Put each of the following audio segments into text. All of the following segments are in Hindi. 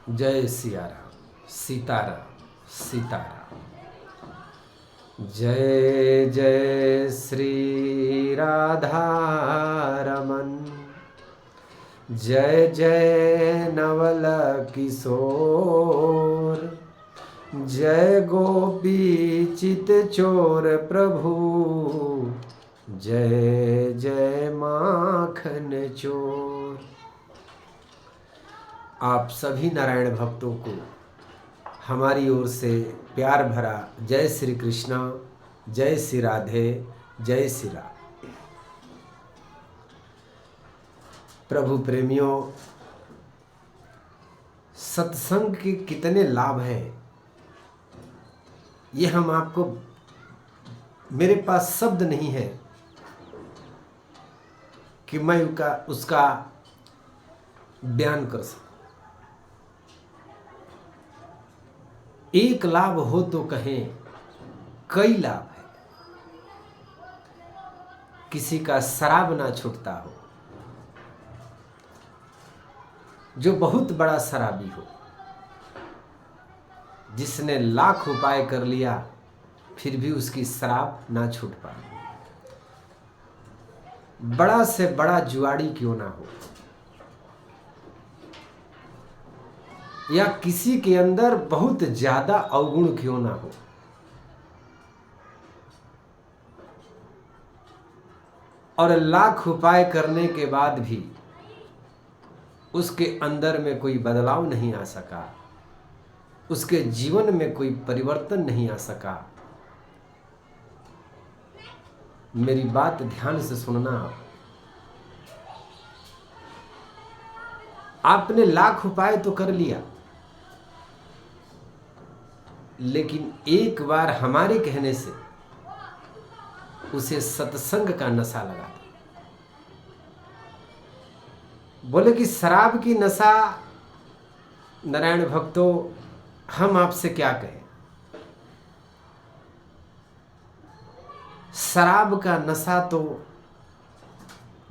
जय सिया राम, सीताराम, सीताराम। जय जय श्री राधा रमन, जय जय नवल किशोर, जय गोपी चित चोर प्रभु, जय जय माखन चोर। आप सभी नारायण भक्तों को हमारी ओर से प्यार भरा जय श्री कृष्ण, जय श्री राधे, जय श्री राम। प्रभु प्रेमियों, सत्संग के कितने लाभ हैं ये हम आपको, मेरे पास शब्द नहीं है कि मैं उसका बयान कर सकूं। एक लाभ हो तो कहें कई लाभ है। किसी का शराब ना छूटता हो, जो बहुत बड़ा शराबी हो, जिसने लाख उपाय कर लिया फिर भी उसकी शराब ना छूट पाई। बड़ा से बड़ा जुआड़ी क्यों ना हो, या किसी के अंदर बहुत ज्यादा अवगुण क्यों ना हो, और लाख उपाय करने के बाद भी उसके अंदर में कोई बदलाव नहीं आ सका, उसके जीवन में कोई परिवर्तन नहीं आ सका। मेरी बात ध्यान से सुनना। आपने लाख उपाय तो कर लिया, लेकिन एक बार हमारे कहने से उसे सत्संग का नशा लगा था। बोले कि शराब की नशा, नारायण भक्तों हम आपसे क्या कहें। शराब का नशा तो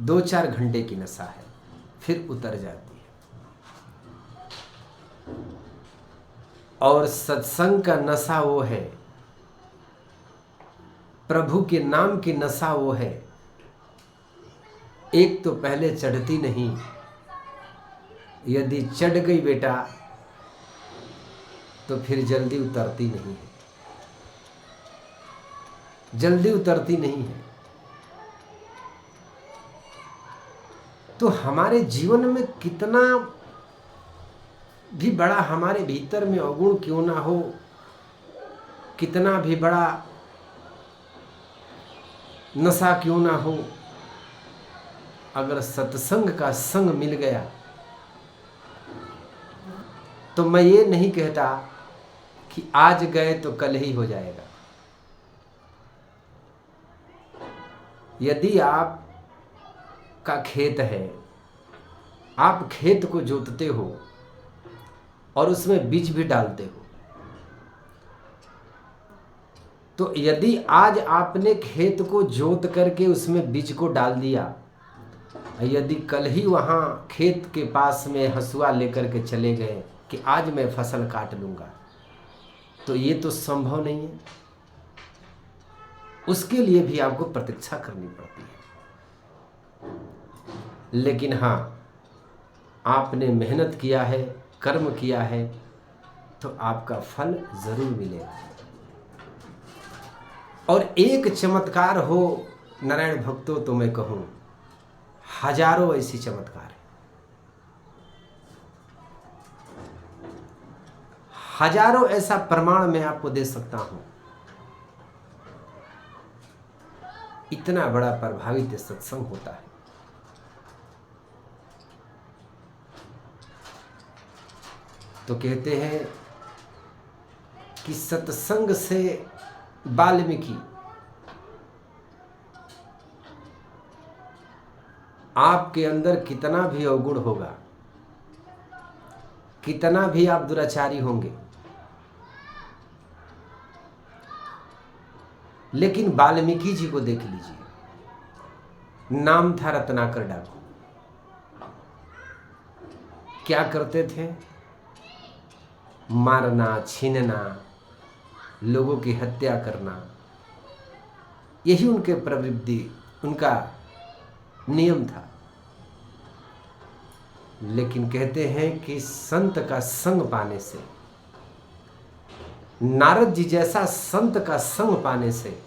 2-4 घंटे की नशा है, फिर उतर जाती है। और सत्संग का नशा वो है, प्रभु के नाम की नशा वो है, एक तो पहले चढ़ती नहीं, यदि चढ़ गई बेटा तो फिर जल्दी उतरती नहीं है, जल्दी उतरती नहीं है। तो हमारे जीवन में कितना भी बड़ा हमारे भीतर में अवगुण क्यों ना हो, कितना भी बड़ा नशा क्यों ना हो, अगर सत्संग का संग मिल गया तो मैं ये नहीं कहता कि आज गए तो कल ही हो जाएगा। यदि आप का खेत है, आप खेत को जोतते हो और उसमें बीज भी डालते हो, तो यदि आज आपने खेत को जोत करके उसमें बीज को डाल दिया, यदि कल ही वहां खेत के पास में हंसुआ लेकर के चले गए कि आज मैं फसल काट लूंगा, तो ये तो संभव नहीं है। उसके लिए भी आपको प्रतीक्षा करनी पड़ती है। लेकिन हाँ, आपने मेहनत किया है, कर्म किया है, तो आपका फल जरूर मिलेगा। और एक चमत्कार हो नारायण भक्तों तो मैं कहूं, हजारों ऐसी चमत्कार है, हजारों ऐसा प्रमाण मैं आपको दे सकता हूं। इतना बड़ा प्रभावित सत्संग होता है। तो कहते हैं कि सत्संग से वाल्मीकि आपके अंदर कितना भी अवगुण होगा, कितना भी आप दुराचारी होंगे, लेकिन वाल्मीकि जी को देख लीजिए, नाम था रत्नाकर डाकू। क्या करते थे? मारना, छीनना, लोगों की हत्या करना, यही उनके प्रवृत्ति, उनका नियम था। लेकिन कहते हैं कि संत का संग पाने से, नारद जी जैसा संत का संग पाने से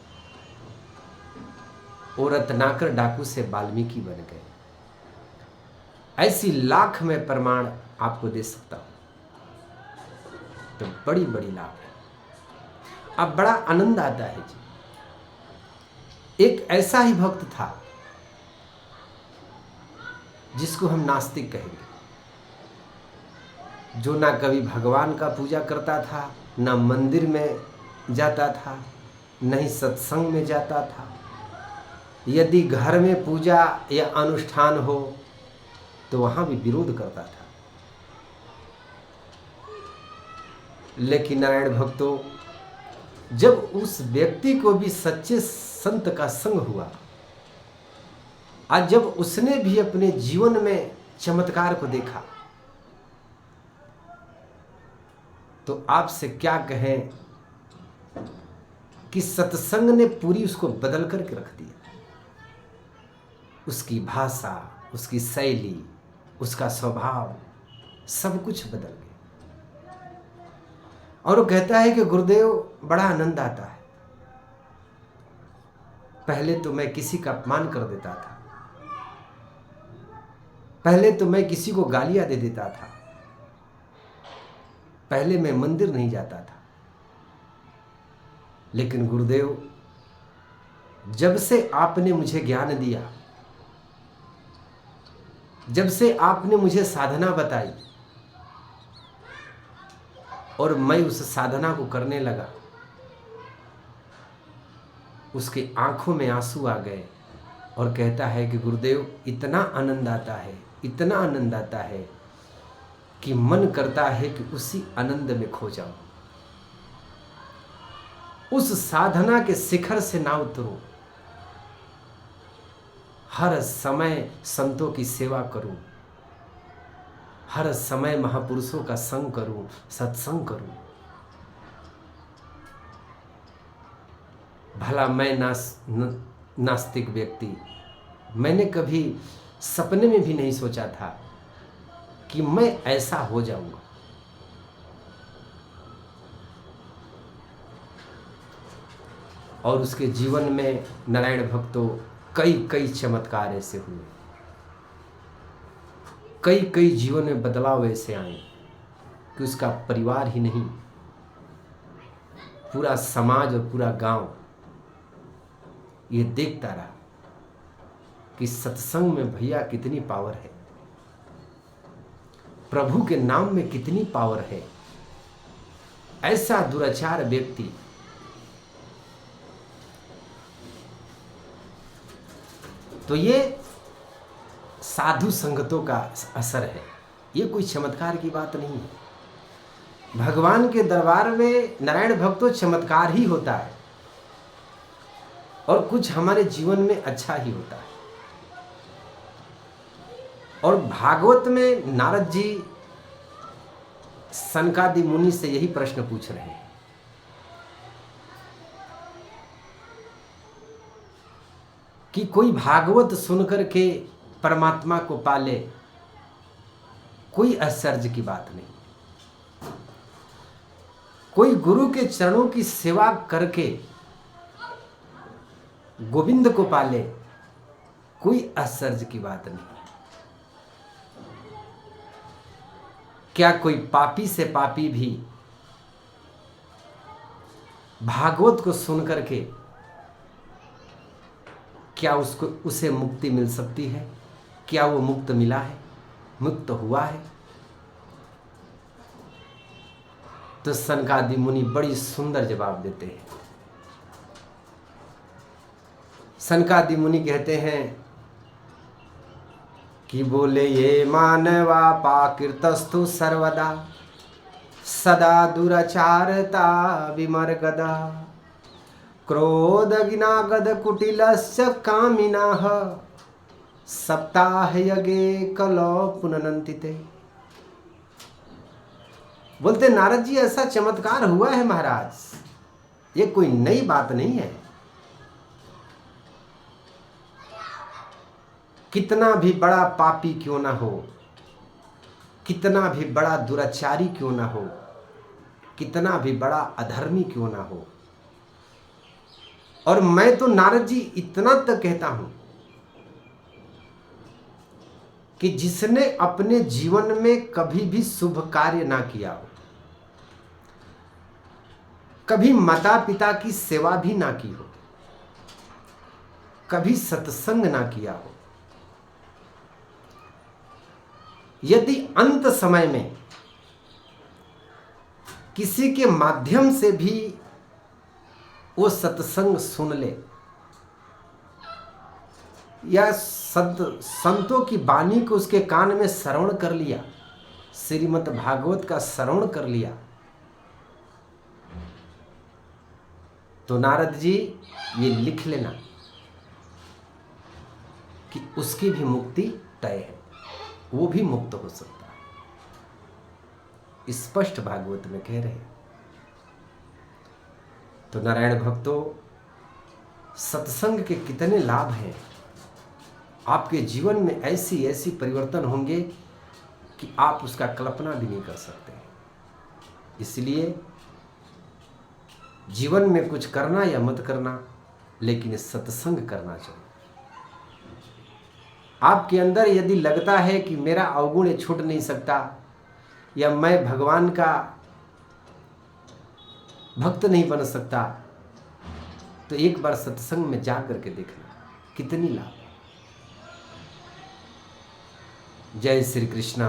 वो रत्नाकर डाकू से वाल्मीकि बन गए। ऐसी लाख में प्रमाण आपको दे सकता हूं, तो बड़ी बड़ी लाभ है। अब बड़ा आनंद आता है जी। एक ऐसा ही भक्त था जिसको हम नास्तिक कहेंगे, जो ना कभी भगवान का पूजा करता था, ना मंदिर में जाता था, न ही सत्संग में जाता था। यदि घर में पूजा या अनुष्ठान हो तो वहां भी विरोध करता था। लेकिन नारायण भक्तों, जब उस व्यक्ति को भी सच्चे संत का संग हुआ, आज जब उसने भी अपने जीवन में चमत्कार को देखा, तो आपसे क्या कहें कि सत्संग ने पूरी उसको बदल करके रख दिया। उसकी भाषा, उसकी शैली, उसका स्वभाव, सब कुछ बदल गया। और वो कहता है कि गुरुदेव, बड़ा आनंद आता है। पहले तो मैं किसी का अपमान कर देता था, पहले तो मैं किसी को गालियां दे देता था, पहले मैं मंदिर नहीं जाता था। लेकिन गुरुदेव, जब से आपने मुझे ज्ञान दिया, जब से आपने मुझे साधना बताई और मैं उस साधना को करने लगा, उसके आंखों में आंसू आ गए और कहता है कि गुरुदेव, इतना आनंद आता है, इतना आनंद आता है कि मन करता है कि उसी आनंद में खो जाऊं, उस साधना के शिखर से ना उतरूं, हर समय संतों की सेवा करूं, हर समय महापुरुषों का संग करूं, सत्संग करूं। भला मैं नास्तिक व्यक्ति, मैंने कभी सपने में भी नहीं सोचा था कि मैं ऐसा हो जाऊंगा। और उसके जीवन में नारायण भक्तों कई कई चमत्कार ऐसे हुए, कई कई जीवन में बदलाव ऐसे आए कि उसका परिवार ही नहीं, पूरा समाज और पूरा गांव ये देखता रहा कि सत्संग में भैया कितनी पावर है, प्रभु के नाम में कितनी पावर है। ऐसा दुराचार व्यक्ति तो ये साधु संगतों का असर है, ये कोई चमत्कार की बात नहीं है। भगवान के दरबार में नारायण भक्तों चमत्कार ही होता है और कुछ हमारे जीवन में अच्छा ही होता है। और भागवत में नारद जी सनकादि मुनि से यही प्रश्न पूछ रहे हैं कि कोई भागवत सुनकर के परमात्मा को पाले, कोई आश्चर्य की बात नहीं। कोई गुरु के चरणों की सेवा करके गोविंद को पाले, कोई आश्चर्य की बात नहीं। क्या कोई पापी से पापी भी भागवत को सुन करके क्या उसे मुक्ति मिल सकती है? क्या वो मुक्त मिला है, मुक्त हुआ है? तो सनकादि मुनि बड़ी सुंदर जवाब देते हैं। सनकादि मुनि कहते हैं कि बोले, ये मानवा पाकृतस्तु सर्वदा सदा दुराचारता विमर्गदा क्रोधगिनागद कुटिलस्य कामिनाः सप्ताह यगे कलो पुननन्तिते। बोलते नारद जी ऐसा चमत्कार हुआ है महाराज, ये कोई नई बात नहीं है। कितना भी बड़ा पापी क्यों ना हो, कितना भी बड़ा दुराचारी क्यों ना हो, कितना भी बड़ा अधर्मी क्यों ना हो, और मैं तो नारद जी इतना तक कहता हूं कि जिसने अपने जीवन में कभी भी शुभ कार्य ना किया हो, कभी माता पिता की सेवा भी ना की हो, कभी सत्संग ना किया हो, यदि अंत समय में किसी के माध्यम से भी वो सत्संग सुन ले या संतों की वाणी को उसके कान में श्रवण कर लिया, श्रीमद् भागवत का श्रवण कर लिया, तो नारद जी ये लिख लेना कि उसकी भी मुक्ति तय है, वो भी मुक्त हो सकता है। स्पष्ट भागवत में कह रहे हैं। तो नारायण भक्तों, सत्संग के कितने लाभ हैं। आपके जीवन में ऐसी ऐसी परिवर्तन होंगे कि आप उसका कल्पना भी नहीं कर सकते। इसलिए जीवन में कुछ करना या मत करना, लेकिन सत्संग करना चाहिए। आपके अंदर यदि लगता है कि मेरा अवगुण छूट नहीं सकता या मैं भगवान का भक्त नहीं बन सकता, तो एक बार सत्संग में जा करके देखना कितनी लाभ है। जय श्री कृष्णा,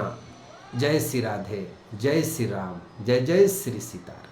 जय श्री राधे, जय श्री राम, जय जय श्री सीताराम।